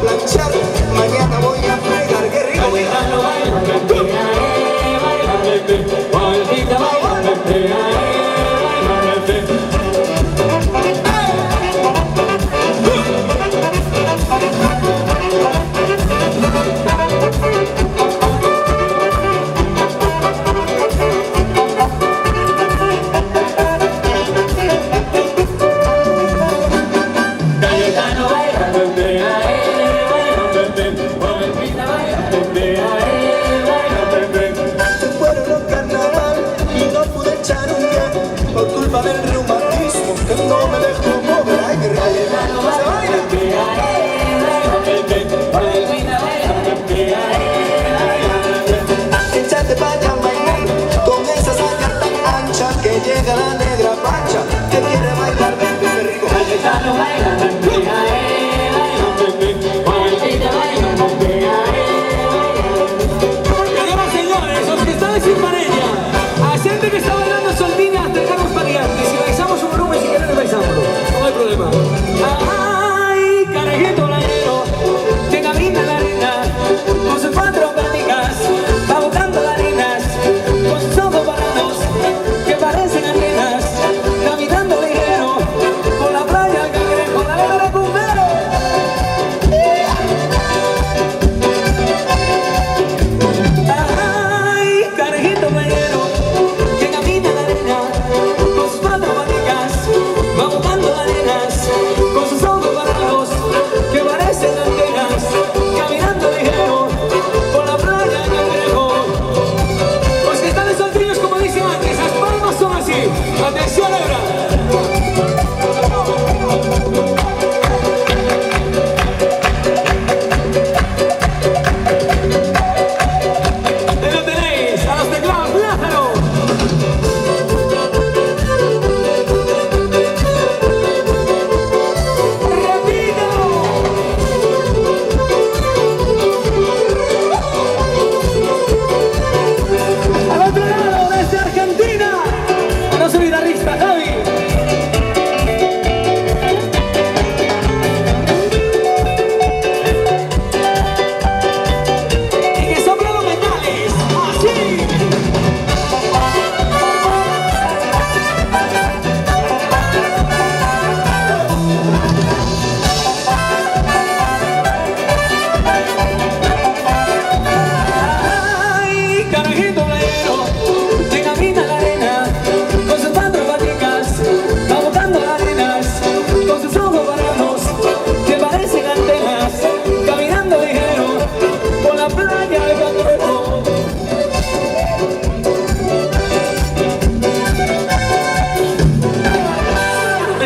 Planchar, mañana voy a fregar, qué rico. Cayetano baila, Olvita baila, del reumatismo que no me dejó mover. Ay, qué rico. Échate pa' allá, bailar con esa saca tan ancha que llega la negra pancha que quiere bailar, ven, qué rico. Cayetano baila, señores, los que están sin pareja, a gente que está bailando soltina, tengamos variantes. Si bailamos un volumen, si quieren, baisámoslo. No hay problema. Ay, carajito blanero, que camina la arena, con sus cuatro paticas, va buscando las arenas, con sus ojos parados, que parecen antenas, caminando ligero, por la playa del Cangrejo, la negra de Cumbero. Ay, carajito blanero, que camina la arena, con sus cuatro paticas, va buscando arenas, con sus ojos parados, que parecen antenas, caminando ligero, por la playa del Cangrejo. Los que están de soltrillos, como dicen antes, las palmas son así. Atención ahora. Ahí lo tenéis, a los teclados, Lázaro. Al otro lado, desde Argentina, nuestro guitarrista Javi. Y que soplan los metales, así. Ay, carajito blanero, que camina la arena, con sus cuatro paticas, va buscando las arenas, con sus ojos parados, que parecen antenas, caminando ligero, por la playa del Cangrejo.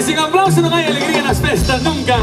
Sin aplauso no hay alegría en las fiestas nunca.